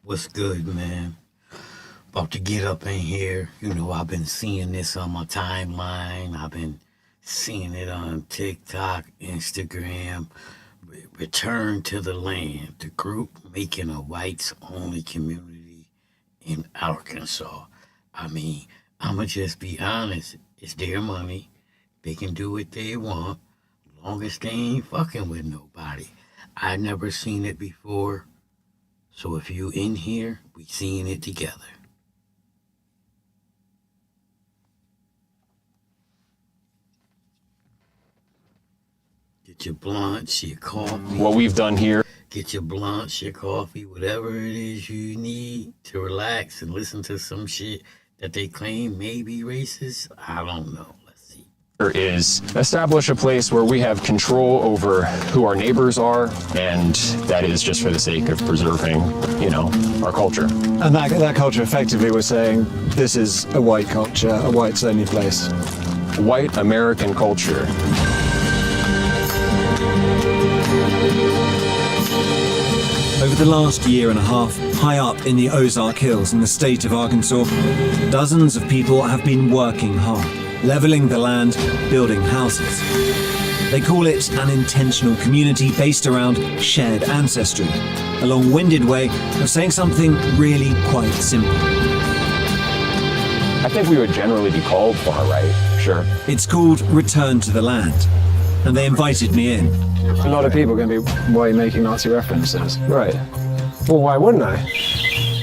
What's good, man? About to get up in here. You know, I've been seeing this on my timeline. I've been seeing it on TikTok, Instagram. Return to the land. The group making a whites-only community in Arkansas. I mean, I'ma just be honest. It's their money. They can do what they want, long as they ain't fucking with nobody. I never seen it before. So if you in here, we seeing it together. Get your blunts, your coffee. What we've done here. Get your blunts, your coffee, whatever it is you need to relax and listen to some shit that they claim may be racist. I don't know. Is establish a place where we have control over who our neighbors are, and that is just for the sake of preserving, our culture. And that culture, effectively, we're saying this is a white culture, a whites only place. White American culture. Over the last year and a half, high up in the Ozark Hills in the state of Arkansas, dozens of people have been working hard, leveling the land, building houses. They call it an intentional community based around shared ancestry, a long-winded way of saying something really quite simple. I think we would generally be called far right, sure. It's called Return to the Land, and they invited me in. A lot of people are going to be, why are you making Nazi references? Right. Well, why wouldn't I?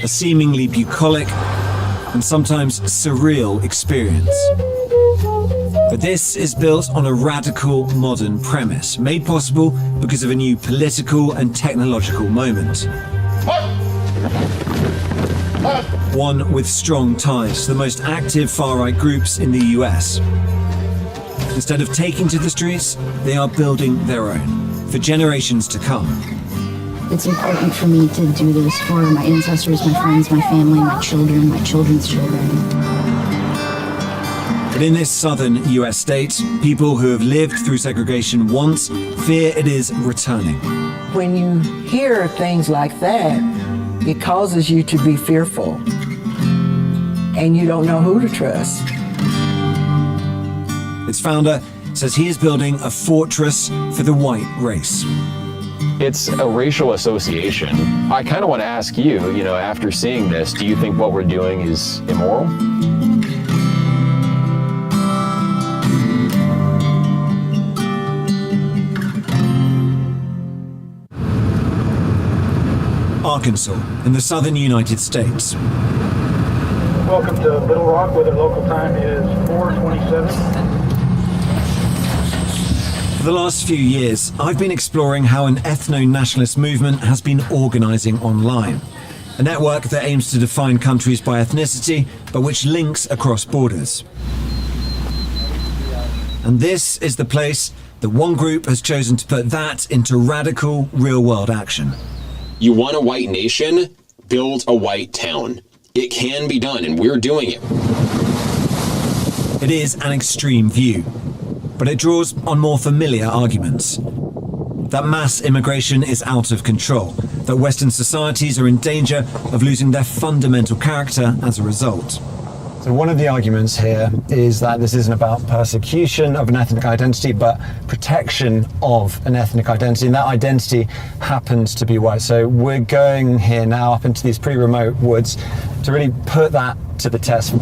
A seemingly bucolic and sometimes surreal experience. But this is built on a radical modern premise, made possible because of a new political and technological moment. One with strong ties to the most active far-right groups in the US. Instead of taking to the streets, they are building their own, for generations to come. It's important for me to do this for my ancestors, my friends, my family, my children, my children's children. But in this southern US state, people who have lived through segregation once fear it is returning. When you hear things like that, it causes you to be fearful, and you don't know who to trust. Its founder says he is building a fortress for the white race. It's a racial association. I kind of want to ask you, after seeing this, do you think what we're doing is immoral? Arkansas, in the southern United States. Welcome to Little Rock, where the local time is 4:27. For the last few years, I've been exploring how an ethno-nationalist movement has been organizing online. A network that aims to define countries by ethnicity, but which links across borders. And this is the place that one group has chosen to put that into radical, real-world action. You want a white nation? Build a white town. It can be done, and we're doing it. It is an extreme view, but it draws on more familiar arguments. That mass immigration is out of control, that Western societies are in danger of losing their fundamental character as a result. So one of the arguments here is that this isn't about persecution of an ethnic identity, but protection of an ethnic identity, and that identity happens to be white. So we're going here now up into these pretty remote woods to really put that to the test.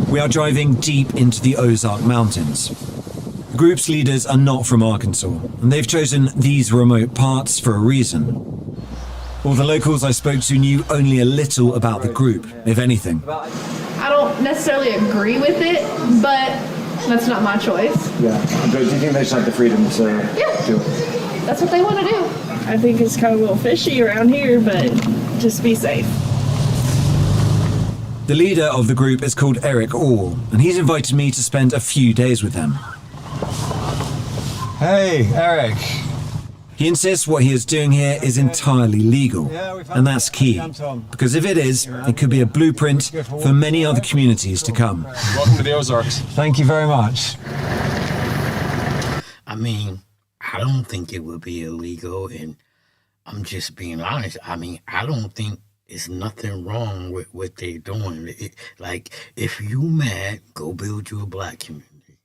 We are driving deep into the Ozark Mountains. The group's leaders are not from Arkansas, and they've chosen these remote parts for a reason. All the locals I spoke to knew only a little about the group, if anything. I don't necessarily agree with it, but that's not my choice. Yeah, but do you think they should have the freedom to do it? That's what they want to do. I think it's kind of a little fishy around here, but just be safe. The leader of the group is called Eric All, and he's invited me to spend a few days with them. Hey, Eric. He insists what he is doing here is entirely legal, and that's key, because if it is, it could be a blueprint for many other communities to come. Welcome to the Ozarks. Thank you very much. I mean, I don't think it would be illegal, and I'm just being honest. I mean, I don't think It's nothing wrong with what they're doing. Like, if you mad, go build you a black community.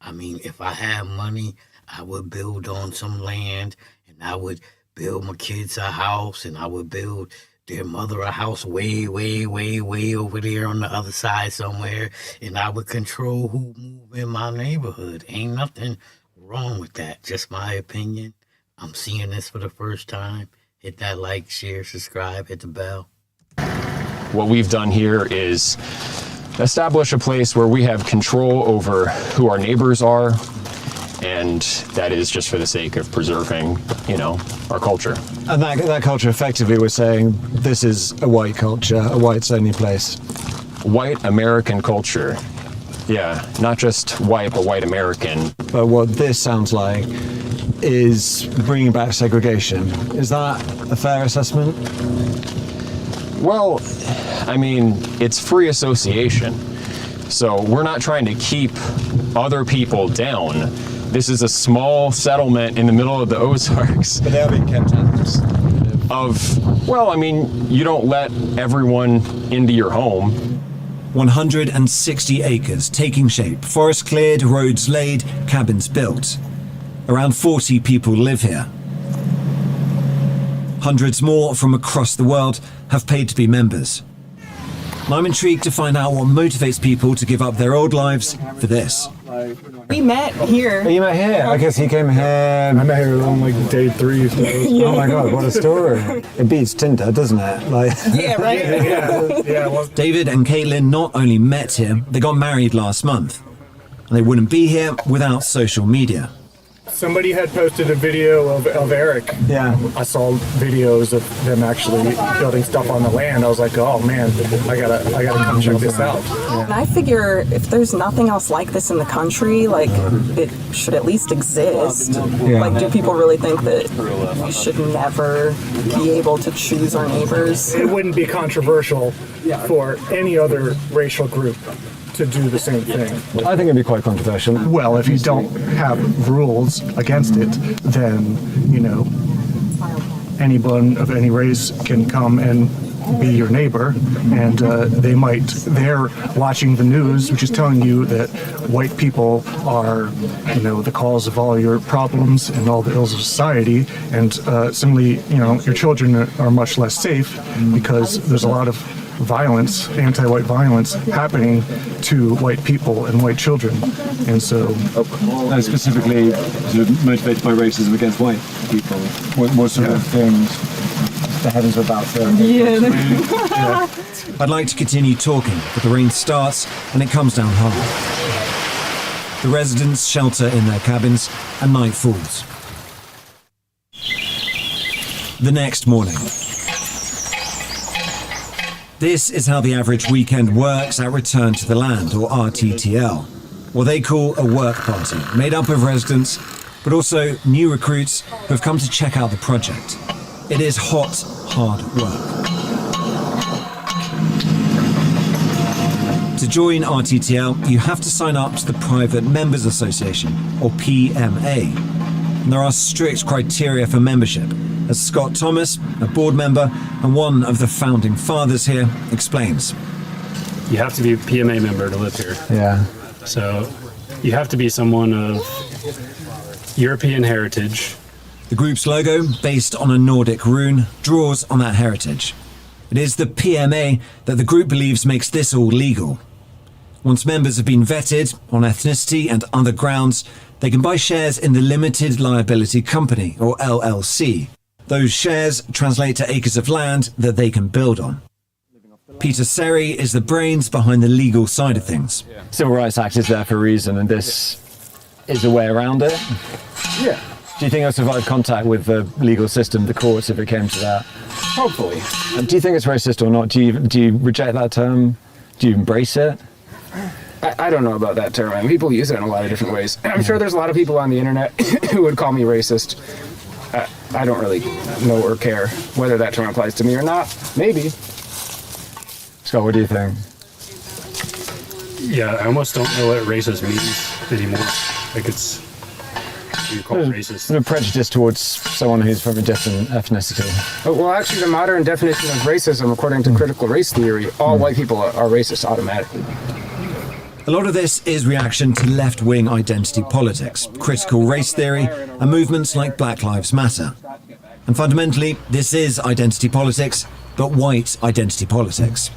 I mean, if I had money, I would build on some land, and I would build my kids a house, and I would build their mother a house way, way, way, way over there on the other side somewhere, and I would control who move in my neighborhood. Ain't nothing wrong with that. Just my opinion. I'm seeing this for the first time. Hit that like, share, subscribe, hit the bell. What we've done here is establish a place where we have control over who our neighbors are, and that is just for the sake of preserving, our culture. And that culture, effectively, we're saying this is a white culture, a whites-only place. White American culture. Yeah, not just white, but white American. But what this sounds like is bringing back segregation. Is that a fair assessment? Well, I mean, it's free association. So we're not trying to keep other people down. This is a small settlement in the middle of the Ozarks. But they are being kept out. You don't let everyone into your home. 160 acres taking shape, forest cleared, roads laid, cabins built. Around 40 people live here. Hundreds more from across the world have paid to be members. And I'm intrigued to find out what motivates people to give up their old lives for this. We met here. Oh, you met here? I guess he came here. I met her on day 3. Yeah. Oh my God, what a story. It beats Tinder, doesn't it? Yeah, right? Yeah. David and Caitlin not only met here, they got married last month. And they wouldn't be here without social media. Somebody had posted a video of Eric. Yeah. I saw videos of them actually building stuff on the land. I was like, oh man, I gotta come check this out. And I figure if there's nothing else like this in the country, it should at least exist. Yeah. Do people really think that we should never be able to choose our neighbors? It wouldn't be controversial for any other racial group to do the same thing. I think it'd be quite controversial. Well, if you don't have rules against it, then, anyone of any race can come and be your neighbor, and they're watching the news, which is telling you that white people are, the cause of all your problems and all the ills of society, and similarly, your children are much less safe because there's a lot of violence, anti-white violence happening to white people and white children. And so specifically motivated by racism against white people. What sort of things the heavens are about to... Yeah. I'd like to continue talking, but the rain starts and it comes down hard. The residents shelter in their cabins and night falls. The next morning. This is how the average weekend works at Return to the Land, or RTTL, what they call a work party, made up of residents, but also new recruits who have come to check out the project. It is hot, hard work. To join RTTL, you have to sign up to the Private Members Association, or PMA. And there are strict criteria for membership, as Scott Thomas, a board member and one of the founding fathers here, explains. You have to be a PMA member to live here. Yeah. So you have to be someone of European heritage. The group's logo, based on a Nordic rune, draws on that heritage. It is the PMA that the group believes makes this all legal. Once members have been vetted on ethnicity and other grounds, they can buy shares in the Limited Liability Company, or LLC. Those shares translate to acres of land that they can build on. Peter Seri is the brains behind the legal side of things. Civil Rights Act is there for a reason, and this is a way around it? Yeah. Do you think it'll survive contact with the legal system, the courts, if it came to that? Hopefully. Do you think it's racist or not? Do you reject that term? Do you embrace it? I don't know about that term. I mean, people use it in a lot of different ways. I'm sure there's a lot of people on the internet who would call me racist. I don't really know or care whether that term applies to me or not. Maybe. Scott, what do you think? Yeah, I almost don't know what racist means anymore. be called racist. Sort of prejudice towards someone who's from a different ethnicity. Well, actually, the modern definition of racism, according to critical race theory, all white people are racist automatically. A lot of this is reaction to left-wing identity politics, critical race theory, and movements like Black Lives Matter. And fundamentally, this is identity politics, but white identity politics.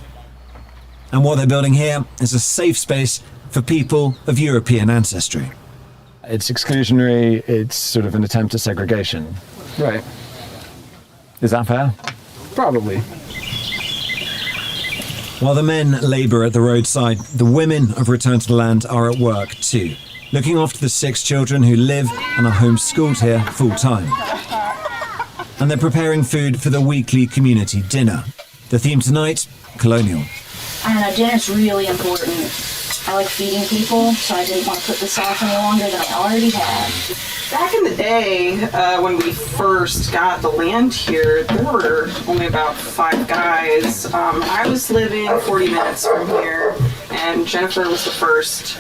And what they're building here is a safe space for people of European ancestry. It's exclusionary, it's sort of an attempt at segregation. Right. Is that fair? Probably. While the men labour at the roadside, the women of Return to the Land are at work too, looking after the 6 children who live and are homeschooled here full-time. And they're preparing food for the weekly community dinner. The theme tonight, colonial. Dinner's really important. I like feeding people, so I didn't want to put this off any longer than I already had. Back in the day, when we first got the land here, there were only about 5 guys. I was living 40 minutes from here, and Jennifer was the first,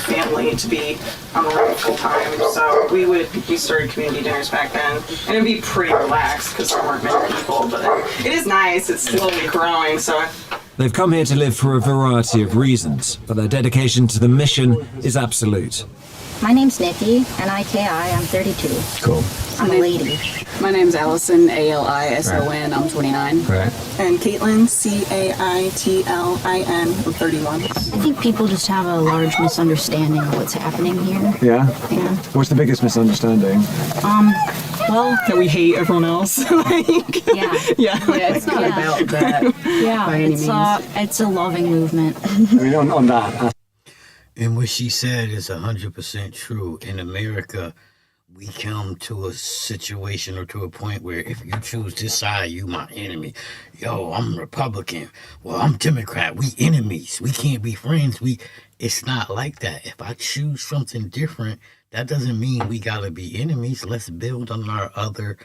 family to be on the road full time. So we started community dinners back then, and it'd be pretty relaxed because there weren't many people. But it is nice. It's slowly growing. So. They've come here to live for a variety of reasons, but their dedication to the mission is absolute. My name's Nikki, N-I-K-I, I'm 32. Cool. I'm a lady. My name's Allison, A-L-I-S-O-N, I'm 29. Right. And Caitlin, C-A-I-T-L-I-N, I'm 31. I think people just have a large misunderstanding of what's happening here. Yeah? Yeah. What's the biggest misunderstanding? Well, that we hate everyone else. Yeah, it's not about that. Yeah, by any means. It's a loving movement. I mean, on that. And what she said is 100% true. In America, we come to a situation or to a point where if you choose this side, you my enemy. Yo, I'm Republican. Well, I'm Democrat. We enemies. We can't be friends. It's not like that. If I choose something different, that doesn't mean we gotta be enemies. Let's build on our other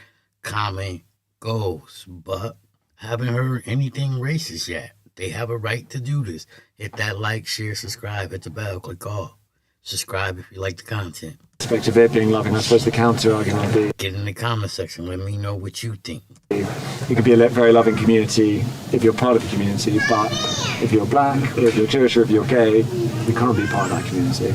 common goals. But I haven't heard anything racist yet. They have a right to do this. Hit that like, share, subscribe, hit the bell, click all. Subscribe if you like the content. Aspect of it being loving, I suppose the counter argument would be Get in the comment section, let me know what you think. it could be a very loving community if you're part of the community, but if you're black, or if you're Jewish, or if you're gay, you can't be part of that community.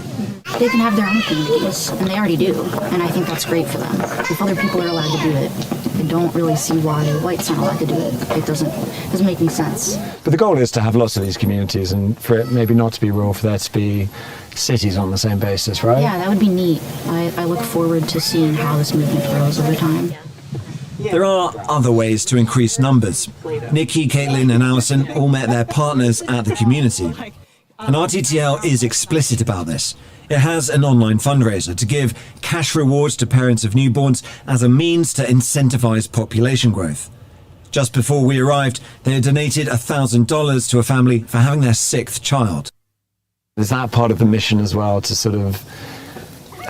They can have their own communities, and they already do, and I think that's great for them. If other people are allowed to do it, I don't really see why whites aren't allowed to do it. It doesn't make any sense. But the goal is to have lots of these communities, and for it maybe not to be rural, for there to be cities on the same basis, right? Yeah, that would be neat. I look forward to seeing how this movement grows over time. There are other ways to increase numbers. Nikki, Caitlin, and Allison all met their partners at the community. And RTTL is explicit about this. It has an online fundraiser to give cash rewards to parents of newborns as a means to incentivize population growth. Just before we arrived, they had donated $1,000 to a family for having their 6th child. Is that part of the mission as well, to sort of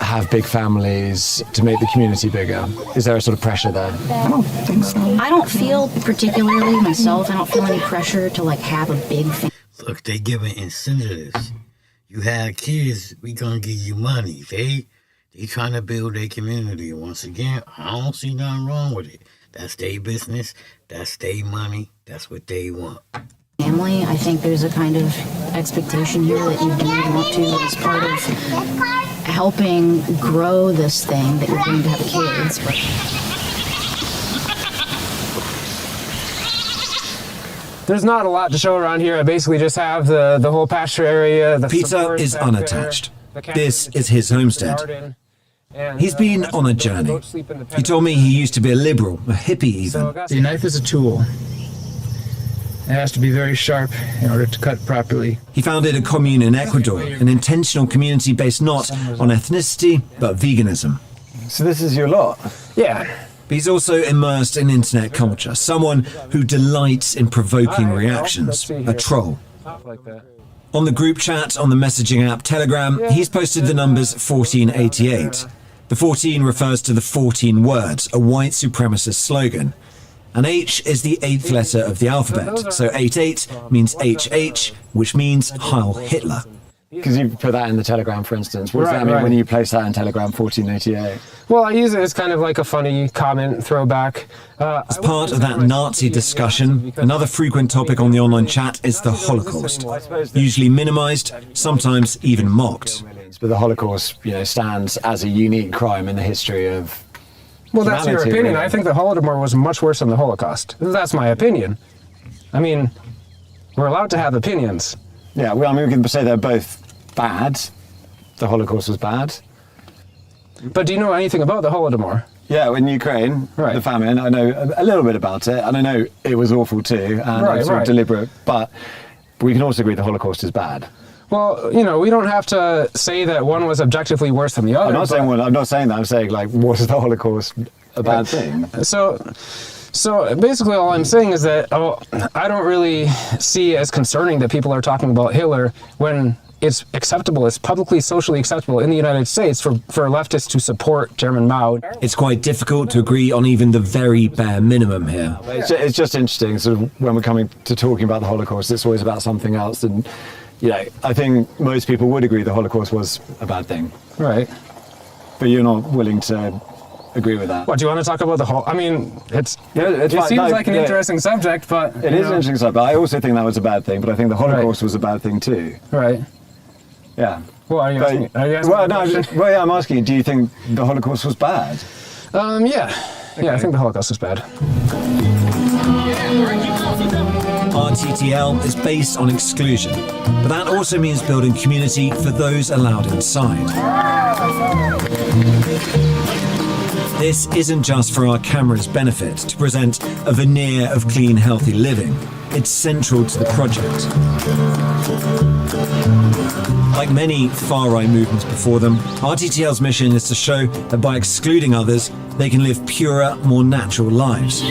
have big families, to make the community bigger? Is there a sort of pressure there? I don't think so. I don't feel particularly myself, I don't feel any pressure to have a big family. Look, they giving incentives. You have kids, we gonna give you money. They trying to build their community. Once again, I don't see nothing wrong with it. That's their business, that's their money, that's what they want. Family, I think there's a kind of expectation here that you do want to, as part of helping grow this thing, that you're going to have kids. There's not a lot to show around here. I basically just have the whole pasture area. Peter is unattached. This is his homestead. He's been on a journey. He told me he used to be a liberal, a hippie even. The knife is a tool. It has to be very sharp in order to cut properly. He founded a commune in Ecuador, an intentional community based not on ethnicity, but veganism. So this is your lot? Yeah. But he's also immersed in internet culture, someone who delights in provoking reactions, a troll. On the group chat on the messaging app Telegram, he's posted the numbers 1488. The 14 refers to the 14 words, a white supremacist slogan. And H is the 8th letter of the alphabet, so 88 means HH, which means Heil Hitler. Because you put that in the Telegram, for instance. What does that mean when you place that in Telegram 1488? Well, I use it as kind of like a funny comment throwback. As part of that Nazi discussion, another frequent topic on the online chat is the Holocaust. Usually minimized, sometimes even mocked. But the Holocaust, stands as a unique crime in the history of Well, that's your humanity, opinion. really. I think the Holodomor was much worse than the Holocaust. That's my opinion. I mean, we're allowed to have opinions. Yeah, well, I mean, we can say they're both bad. The Holocaust was bad. But do you know anything about the Holodomor? Yeah, in Ukraine, the famine, I know a little bit about it, and I know it was awful too, and it was sort of deliberate, but we can also agree the Holocaust is bad. Well, we don't have to say that one was objectively worse than the other. I'm not saying that. I'm saying, was the Holocaust a bad thing? So basically all I'm saying is that I don't really see it as concerning that people are talking about Hitler when it's acceptable, it's publicly, socially acceptable in the United States for leftists to support Chairman Mao. It's quite difficult to agree on even the very bare minimum here. It's just interesting, sort of, when we're coming to talking about the Holocaust, it's always about something else, and I think most people would agree the Holocaust was a bad thing. Right. But you're not willing to agree with that. What, do you want to talk about the whole? I mean, it fine. seems like an interesting subject, but it is an interesting subject. But I also think that was a bad thing. But I think the Holocaust was a bad thing too. Right. Yeah. Well, are you asking? I'm asking you. Do you think the Holocaust was bad? Yeah. Okay. Yeah, I think the Holocaust was bad. RTTL is based on exclusion, but that also means building community for those allowed inside. This isn't just for our camera's benefit to present a veneer of clean, healthy living. It's central to the project. Like many far-right movements before them, RTTL's mission is to show that by excluding others, they can live purer, more natural lives.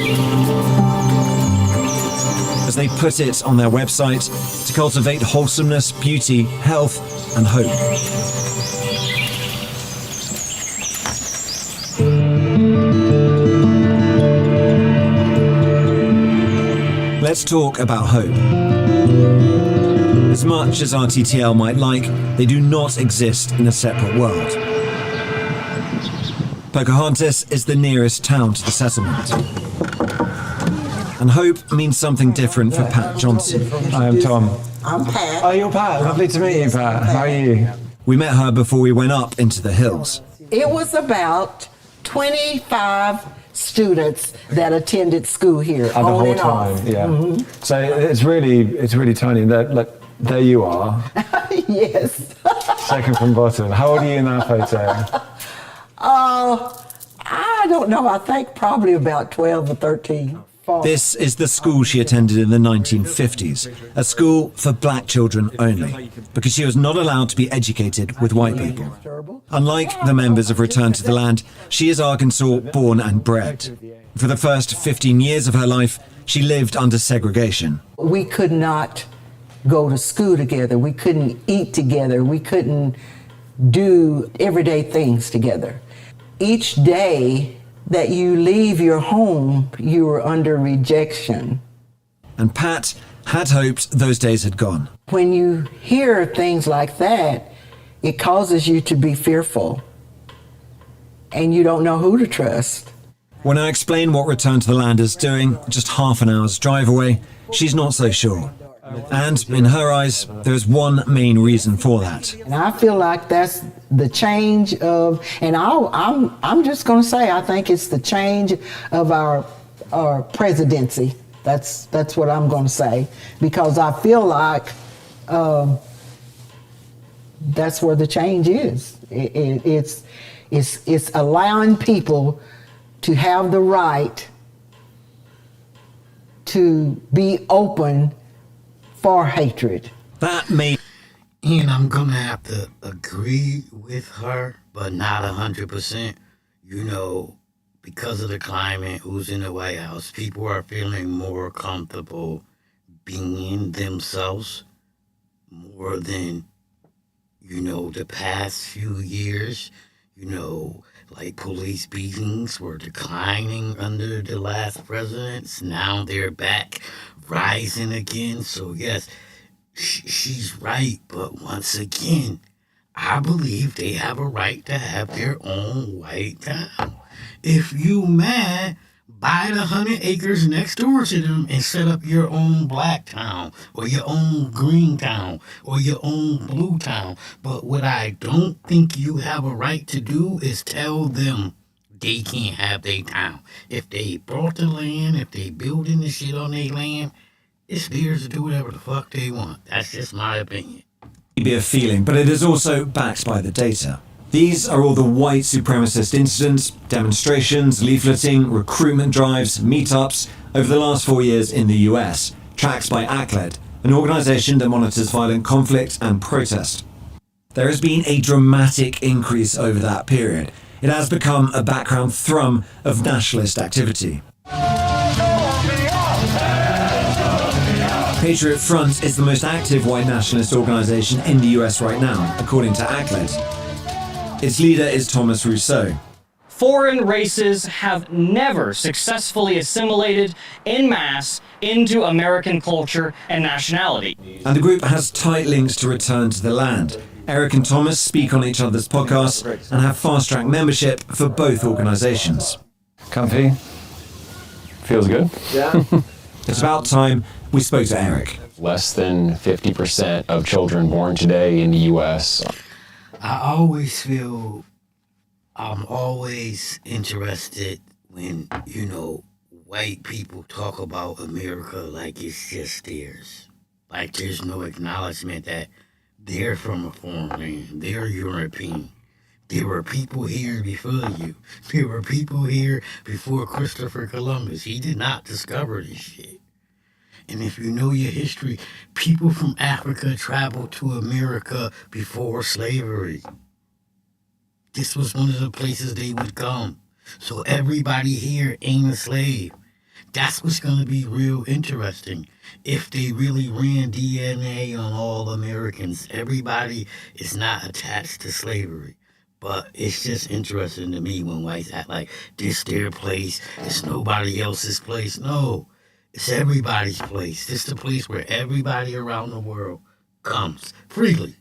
As they put it on their website, to cultivate wholesomeness, beauty, health, and hope. Let's talk about hope. As much as RTTL might like, they do not exist in a separate world. Pocahontas is the nearest town to the settlement. And hope means something different for Pat Johnson. I am Tom. I'm Pat. Oh, you're Pat. Lovely to meet you, Pat. How are you? We met her before we went up into the hills. It was about 25 students that attended school here. The whole time, yeah. Mm-hmm. So it's really tiny. There you are. Yes. Second from bottom. How old are you in that photo? I don't know. I think probably about 12 or 13. This is the school she attended in the 1950s, a school for black children only, because she was not allowed to be educated with white people. Unlike the members of Return to the Land, she is Arkansas born and bred. For the first 15 years of her life, she lived under segregation. We could not go to school together. We couldn't eat together. We couldn't do everyday things together. Each day that you leave your home, you are under rejection. And Pat had hoped those days had gone. When you hear things like that, it causes you to be fearful, and you don't know who to trust. When I explain what Return to the Land is doing, just half an hour's drive away, she's not so sure. And in her eyes, there's one main reason for that. And I feel like that's the change of, and I'm just going to say, I think it's the change of our presidency. That's what I'm going to say, because I feel like that's where the change is. It's allowing people to have the right to be open for hatred. That may... And I'm gonna have to agree with her, but not 100%. Because of the climate, who's in the White House, people are feeling more comfortable being themselves more than, the past few years. Like police beatings were declining under the last presidents. Now they're back rising again. So yes, she's right, but once again, I believe they have a right to have their own white town. If you mad, buy the 100 acres next door to them and set up your own black town or your own green town or your own blue town. But what I don't think you have a right to do is tell them they can't have their town. If they bought the land, if they building the shit on their land, it's theirs to do whatever the fuck they want. That's just my opinion. Be a feeling, but it is also backed by the data. These are all the white supremacist incidents, demonstrations, leafleting, recruitment drives, meetups over the last 4 years in the US, tracked by ACLED, an organisation that monitors violent conflict and protest. There has been a dramatic increase over that period. It has become a background thrum of nationalist activity. Patriot Front is the most active white nationalist organisation in the US right now, according to ACLED. Its leader is Thomas Rousseau. Foreign races have never successfully assimilated en masse into American culture and nationality. And the group has tight links to return to the land. Eric and Thomas speak on each other's podcasts and have fast-track membership for both organisations. Comfy? Feels good? Yeah. It's about time we spoke to Eric. Less than 50% of children born today in the US. I always feel I'm always interested when, white people talk about America like it's just theirs. Like there's no acknowledgement that they're from a foreign land. They're European. There were people here before you. There were people here before Christopher Columbus. He did not discover this shit. And if you know your history, people from Africa traveled to America before slavery. This was one of the places they would come. So everybody here ain't a slave. That's what's going to be real interesting. If they really ran DNA on all Americans, everybody is not attached to slavery. But it's just interesting to me when whites act like this their place, it's nobody else's place. No. It's everybody's place. It's the place where everybody around the world comes freely.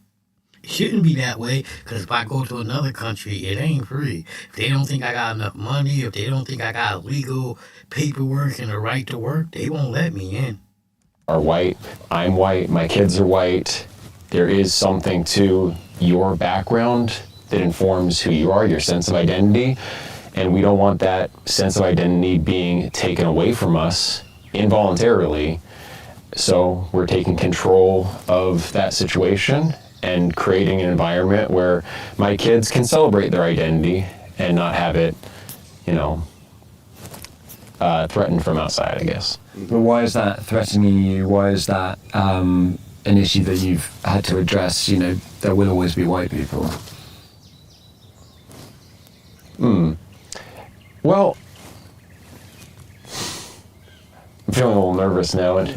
It shouldn't be that way, because if I go to another country, it ain't free. If they don't think I got enough money, if they don't think I got legal paperwork and a right to work, they won't let me in. Are white, I'm white, my kids are white. There is something to your background that informs who you are, your sense of identity, and we don't want that sense of identity being taken away from us involuntarily. So we're taking control of that situation and creating an environment where my kids can celebrate their identity and not have it, threatened from outside, I guess. But why is that threatening you? Why is that an issue that you've had to address? There will always be white people. Well, I'm feeling a little nervous now in the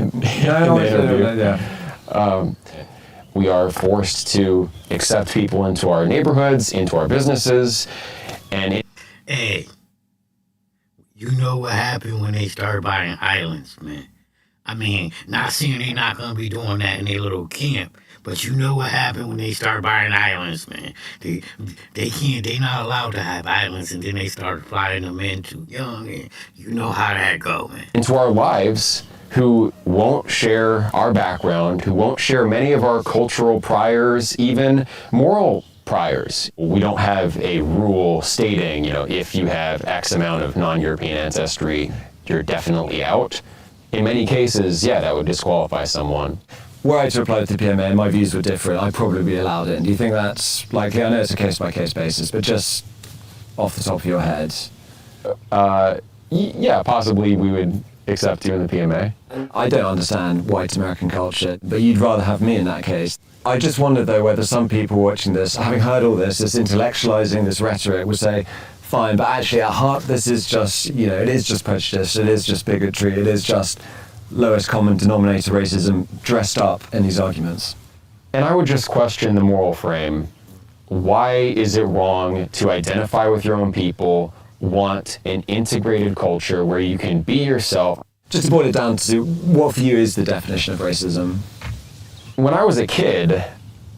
interview. We are forced to accept people into our neighborhoods, into our businesses, and Hey, you know what happened when they started buying islands, man. I mean, not saying they're not going to be doing that in their little camp, but you know what happened when they started buying islands, man. They not allowed to have islands, and then they started flying them in too young, and you know how that go, man. into our lives who won't share our background, who won't share many of our cultural priors, even moral priors. We don't have a rule stating, if you have X amount of non-European ancestry, you're definitely out. In many cases, that would disqualify someone. Were I to apply to the PMA, my views were different. I'd probably be allowed in. Do you think that's likely? I know it's a case-by-case basis, but just off the top of your head. Yeah, possibly we would accept you in the PMA. I don't understand white American culture, but you'd rather have me in that case. I just wonder, though, whether some people watching this, having heard all this intellectualizing this rhetoric, would say, fine, but actually at heart, this is just, it is just prejudice, it is just bigotry, it is just lowest common denominator racism dressed up in these arguments. And I would just question the moral frame. Why is it wrong to identify with your own people, want an integrated culture where you can be yourself? Just to boil it down to, what for you is the definition of racism? when I was a kid,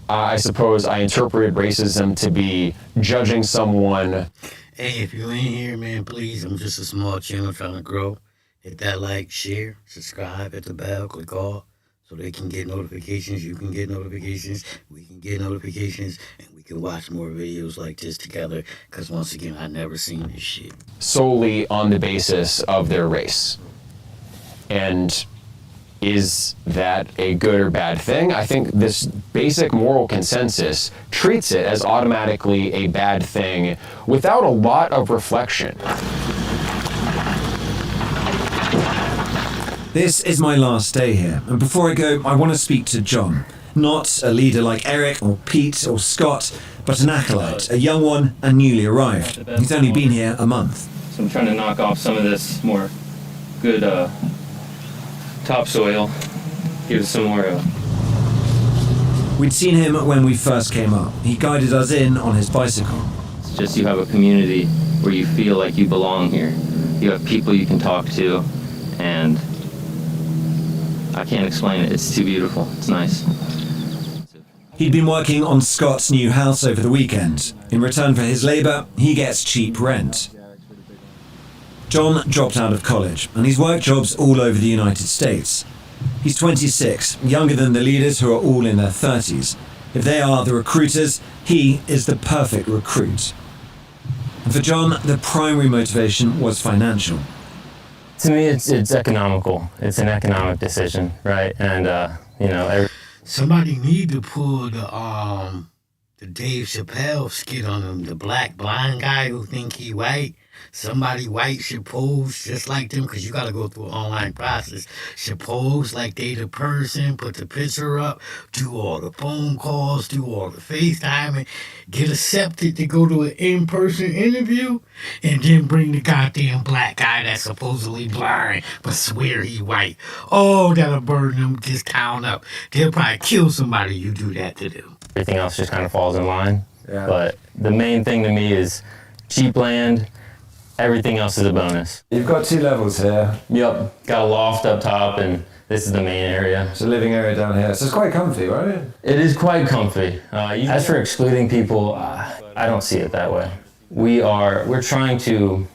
I suppose I interpreted racism to be judging someone. Hey, if you ain't here, man, please, I'm just a small channel trying to grow. Hit that like, share, subscribe, hit the bell, click all, so they can get notifications, you can get notifications, we can get notifications, and we can watch more videos like this together, because once again, I never seen this shit. Solely on the basis of their race. And is that a good or bad thing? I think this basic moral consensus treats it as automatically a bad thing without a lot of reflection. This is my last day here, and before I go, I want to speak to John. Not a leader like Eric or Pete or Scott, but an acolyte, a young one and newly arrived. He's only been here a month. So I'm trying to knock off some of this more good topsoil, give it some more. We'd seen him when we first came up. He guided us in on his bicycle. It's just you have a community where you feel like you belong here. You have people you can talk to, and I can't explain it. It's too beautiful. It's nice. He'd been working on Scott's new house over the weekend. In return for his labour, he gets cheap rent. John dropped out of college, and he's worked jobs all over the United States. He's 26, younger than the leaders who are all in their 30s. If they are the recruiters, he is the perfect recruit. And for John, the primary motivation was financial. To me, it's economical. It's an economic decision, right? And somebody need to pull the Dave Chappelle skit on him, the black blind guy who think he white. Somebody white should pose just like them, because you got to go through an online process. Should pose like they the person, put the picture up, do all the phone calls, do all the FaceTiming, get accepted to go to an in-person interview, and then bring the goddamn black guy that's supposedly blind but swear he white. Oh, that'll burn them this town up. They'll probably kill somebody you do that to them. everything else just kind of falls in line. Yeah. But the main thing to me is cheap land. Everything else is a bonus. You've got 2 levels here. Yep. Got a loft up top, and this is the main area. It's a living area down here. So it's quite comfy, right? It is quite comfy. As for excluding people, I don't see it that way. We're trying to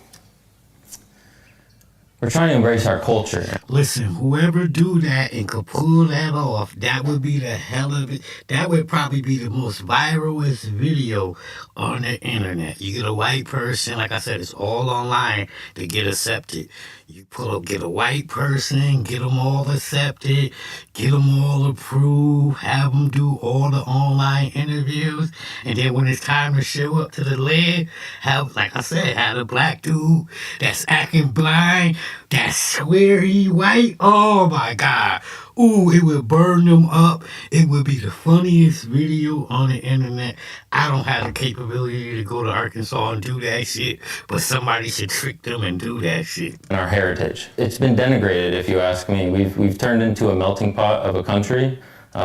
embrace our culture. Listen, whoever do that and could pull that off, that would be the hell of it. That would probably be the most viralest video on the internet. You get a white person, like I said, it's all online to get accepted. You get a white person, get them all accepted, get them all approved, have them do all the online interviews, and then when it's time to show up to the lab, have a black dude that's acting blind, that swear he white. Oh my God. Ooh, it would burn them up. It would be the funniest video on the internet. I don't have the capability to go to Arkansas and do that shit, but somebody should trick them and do that shit. And our heritage. It's been denigrated, if you ask me. We've turned into a melting pot of a country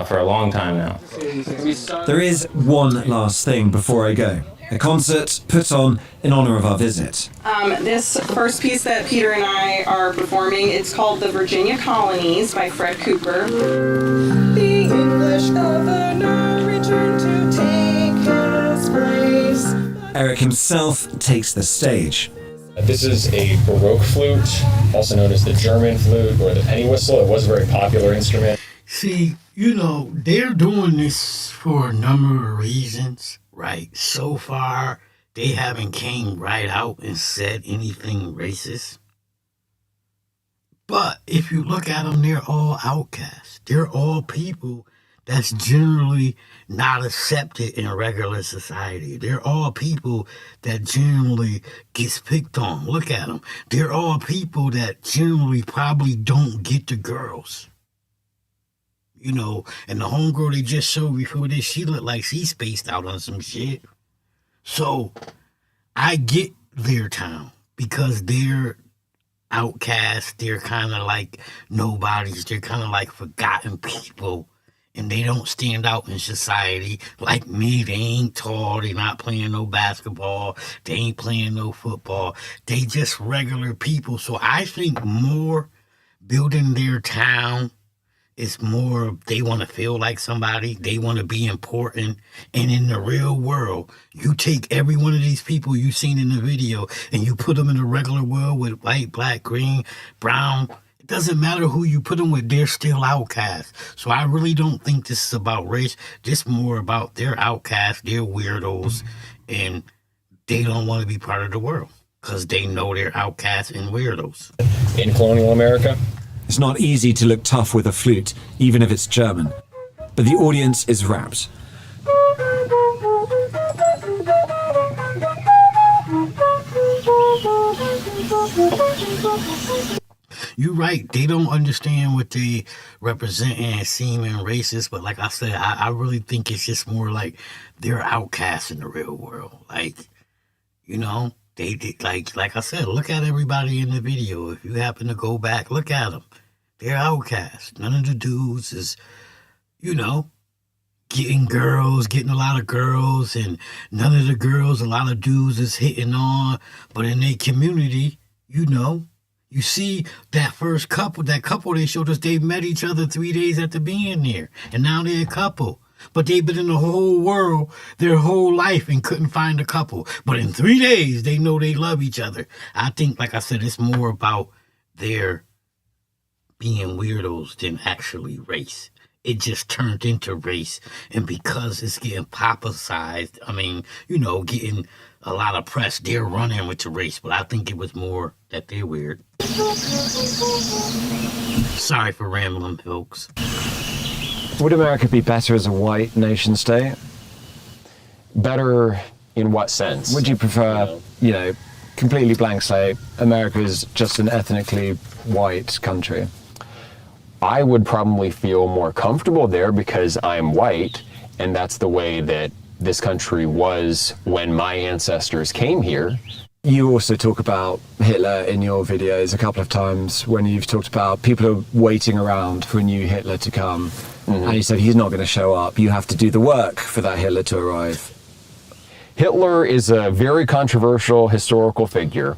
for a long time now. There is one last thing before I go. A concert put on in honor of our visit. This first piece that Peter and I are performing, it's called The Virginia Colonies by Fred Cooper. The English governor returned to take his place. Eric himself takes the stage. This is a Baroque flute, also known as the German flute or the penny whistle. It was a very popular instrument. See, they're doing this for a number of reasons. Right, so far, they haven't came right out and said anything racist. But if you look at them, they're all outcasts. They're all people that's generally not accepted in a regular society. They're all people that generally gets picked on. Look at them. They're all people that generally probably don't get the girls. And the homegirl they just showed before this, she looked like she spaced out on some shit. So, I get their town because they're outcasts. They're kind of like nobodies. They're kind of like forgotten people. And they don't stand out in society like me. They ain't tall. They not playing no basketball. They ain't playing no football. They just regular people. So, I think more building their town It's more they want to feel like somebody. They want to be important. And in the real world, you take every one of these people you've seen in the video and you put them in the regular world with white, black, green, brown. It doesn't matter who you put them with. They're still outcasts. So I really don't think this is about race. Just more about they're outcasts. They're weirdos. And they don't want to be part of the world because they know they're outcasts and weirdos. In colonial America, it's not easy to look tough with a flute, even if it's German. But the audience is rapt. You're right. They don't understand what they represent and seem and racist. But like I said, I really think it's just more like they're outcasts in the real world. Like, you know, they like I said, look at everybody in the video. If you happen to go back, look at them. They're outcasts. None of the dudes is, you know, getting a lot of girls, and none of the girls, a lot of dudes is hitting on. But in their community, you know, you see that first couple, they showed us they met each other 3 days after being there. And now they're a couple. But they've been in the whole world their whole life and couldn't find a couple. But in 3 days, they know they love each other. I think, like I said, it's more about their being weirdos than actually race. It just turned into race. And because it's getting publicized, I mean, you know, getting a lot of press, they're running with the race. But I think it was more that they're weird. Sorry for rambling, folks. Would America be better as a white nation state? Better in what sense? Would you prefer, you know, completely blank slate, America is just an ethnically white country? I would probably feel more comfortable there because I'm white, and that's the way that this country was when my ancestors came here. You also talk about Hitler in your videos a couple of times when you've talked about people are waiting around for a new Hitler to come. Mm-hmm. And you said he's not going to show up. You have to do the work for that Hitler to arrive. Hitler is a very controversial historical figure.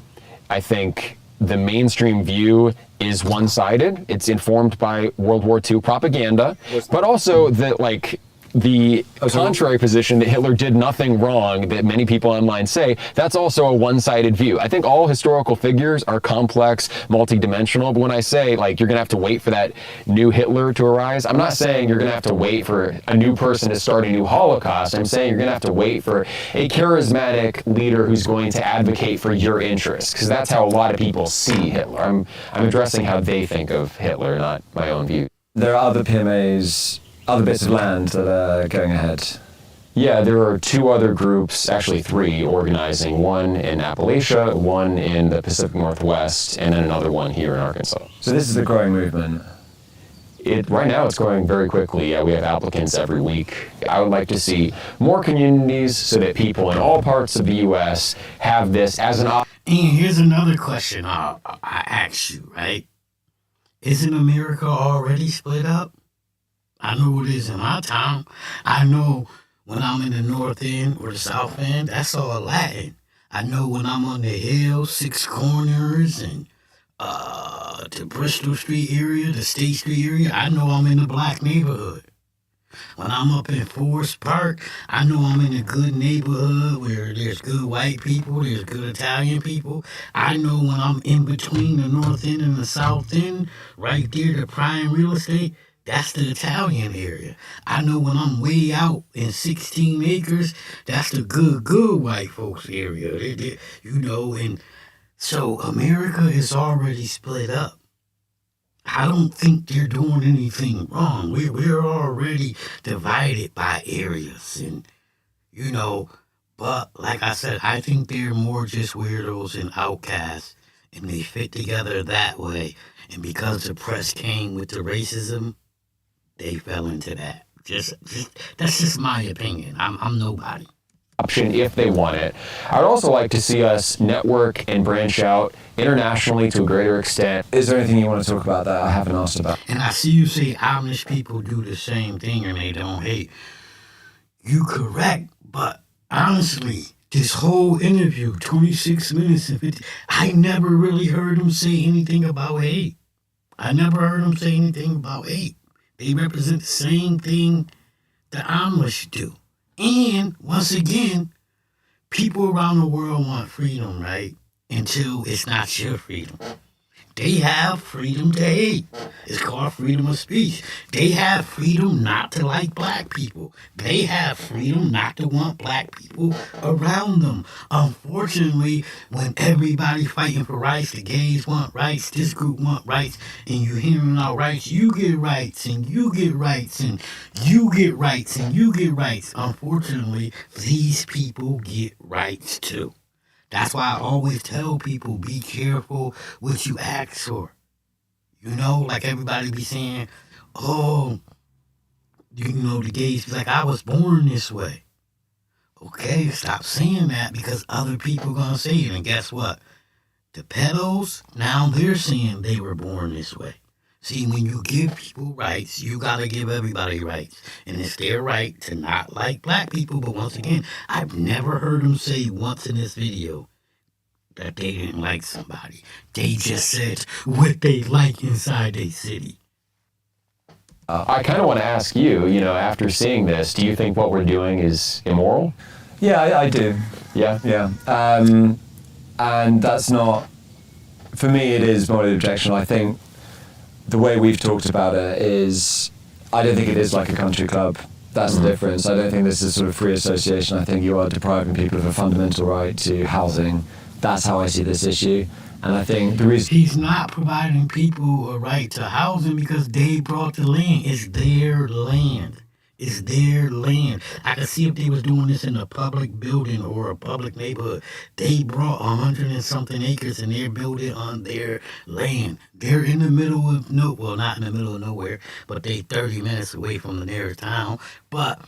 I think the mainstream view is one-sided. It's informed by World War II propaganda, but also the contrary position that Hitler did nothing wrong that many people online say, that's also a one-sided view. I think all historical figures are complex, multidimensional, but when I say like you're gonna have to wait for that new Hitler to arise, I'm not saying you're gonna have to wait for a new person to start a new Holocaust. I'm saying you're gonna have to wait for a charismatic leader who's going to advocate for your interests, because that's how a lot of people see Hitler. I'm addressing how they think of Hitler, not my own view. There are other PMAs, other bits of land that are going ahead. Yeah, there are two other groups, actually three, organizing. One in Appalachia, one in the Pacific Northwest, and then another one here in Arkansas. So this is a growing movement. Right now it's growing very quickly. We have applicants every week. I would like to see more communities so that people in all parts of the U.S. have this as an option. And here's another question I ask you, right? Isn't America already split up? I know it is in my town. I know when I'm in the North End or the South End, that's all Latin. I know when I'm on the hill, Six Corners, and the Bristol Street area, the State Street area, I know I'm in a black neighborhood. When I'm up in Forest Park, I know I'm in a good neighborhood where there's good white people, there's good Italian people. I know when I'm in between the North End and the South End, right there, the prime real estate, that's the Italian area. I know when I'm way out in 16 acres, that's the good white folks area. You know, and so America is already split up. I don't think they're doing anything wrong. We're already divided by areas, and you know, but like I said, I think they're more just weirdos and outcasts, and they fit together that way. And because the press came with the racism, they fell into that. Just that's just my opinion. I'm nobody. Option if they want it. I'd also like to see us network and branch out internationally to a greater extent. Is there anything you want to talk about that I haven't asked about? And I see you say Amish people do the same thing and they don't hate. You correct, but honestly, this whole interview, 26 minutes of it, I never really heard him say anything about hate. I never heard him say anything about hate. They represent the same thing the Amish do. And once again, people around the world want freedom, right? Until it's not your freedom. They have freedom to hate. It's called freedom of speech. They have freedom not to like black people. They have freedom not to want black people around them. Unfortunately, when everybody fighting for rights, the gays want rights, this group want rights, and you hearing out rights, you get rights, and you get rights, and you get rights, and you get rights. Unfortunately, these people get rights too. That's why I always tell people, be careful what you ask for. You know, like everybody be saying, oh, you know, the gays be like, I was born this way. Okay, stop saying that because other people going to say it. And guess what? The pedos, now they're saying they were born this way. See, when you give people rights, you got to give everybody rights. And it's their right to not like black people. But once again, I've never heard them say once in this video that they didn't like somebody. They just said what they like inside their city. I kind of want to ask you, you know, after seeing this, do you think what we're doing is immoral? Yeah, I do. Yeah? Yeah. And that's not, for me, it is more objectionable. I think the way we've talked about it is, I don't think it is like a country club. That's the difference. I don't think this is sort of free association. I think you are depriving people of a fundamental right to housing. That's how I see this issue. And I think the reason... He's not providing people a right to housing because they brought the land. It's their land. It's their land. I can see if they was doing this in a public building or a public neighborhood. They brought 100 and something acres and they're building on their land. They're in the middle of well, not in the middle of nowhere, but they 30 minutes away from the nearest town. But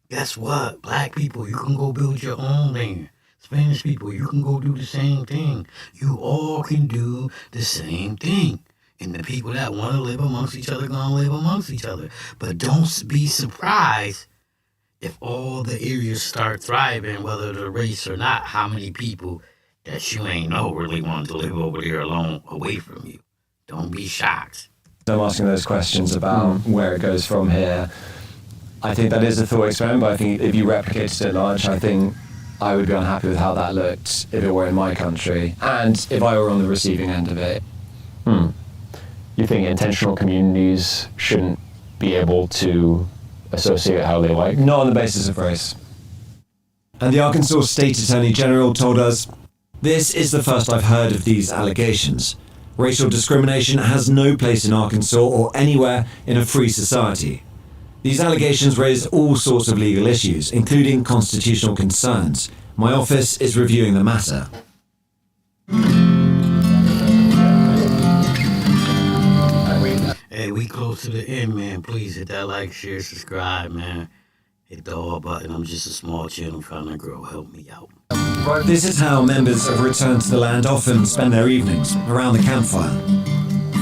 guess what? Black people, you can go build your own land. Spanish people, you can go do the same thing. You all can do the same thing. And the people that want to live amongst each other gonna live amongst each other. But don't be surprised if all the areas start thriving, whether they're race or not, how many people that you ain't know really want to live over there alone, away from you. Don't be shocked. I'm asking those questions about where it goes from here. I think that is a thought experiment, but I think if you replicated it large, I think I would be unhappy with how that looked if it were in my country and if I were on the receiving end of it. You think intentional communities shouldn't be able to associate how they like? Not on the basis of race. And the Arkansas State Attorney General told us, "This is the first I've heard of these allegations. Racial discrimination has no place in Arkansas or anywhere in a free society. These allegations raise all sorts of legal issues, including constitutional concerns. My office is reviewing the matter." Hey, we close to the end, man. Please hit that like, share, subscribe, man. Hit the all button. I'm just a small channel trying to grow. Help me out. This is how members of Return to the Land often spend their evenings, around the campfire.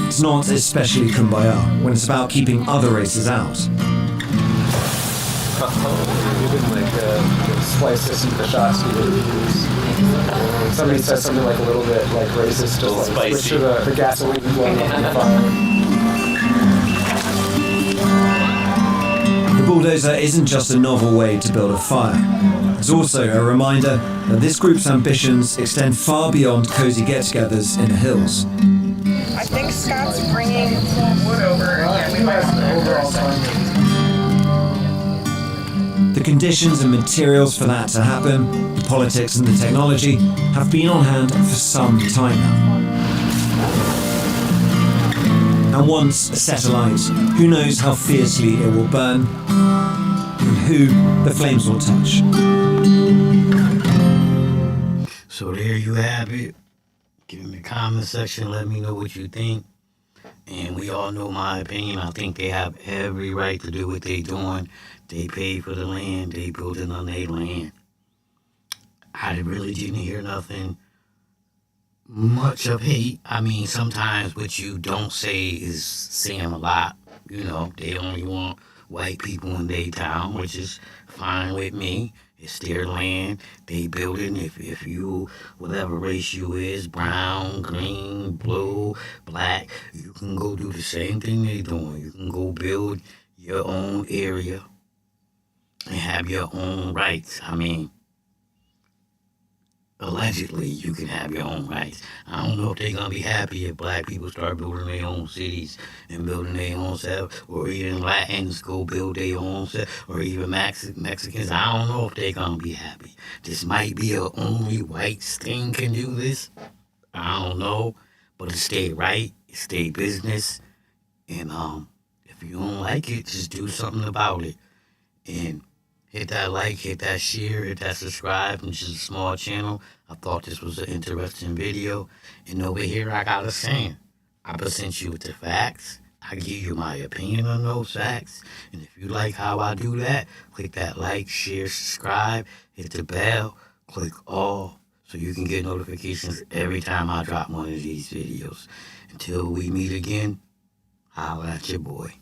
It's not especially kumbaya when it's about keeping other races out. You didn't splice this into the shots you would use. Somebody says something like a little bit like racist, just like switch to the gasoline blowing up in the fire. The bulldozer isn't just a novel way to build a fire. It's also a reminder that this group's ambitions extend far beyond cozy get-togethers in the hills. I think Scott's bringing wood over. Yeah, we might The conditions and materials for that to happen, the politics and the technology, have been on hand for some time now. And once set alight, who knows how fiercely it will burn, and who the flames will touch. So there you have it. Give me a comment section. Let me know what you think. And we all know my opinion. I think they have every right to do what they're doing. They pay for the land. They building on their land. I really didn't hear nothing much of hate. I mean, sometimes what you don't say is saying a lot. You know, they only want white people in their town, which is fine with me. It's their land. They building. If you, whatever race you is, brown, green, blue, black, you can go do the same thing they doing. You can go build your own area and have your own rights. I mean, allegedly, you can have your own rights. I don't know if they're going to be happy if black people start building their own cities and building their own self, or even Latins go build their own self, or even Mexicans. I don't know if they're going to be happy. This might be a only whites thing can do this. I don't know, but it's their right, it's their business, and if you don't like it, just do something about it. And hit that like, hit that share, hit that subscribe, which is a small channel. I thought this was an interesting video. And over here, I got a saying. I present you with the facts. I give you my opinion on those facts. And if you like how I do that, click that like, share, subscribe, hit the bell, click all, so you can get notifications every time I drop one of these videos. Until we meet again, holla at your boy.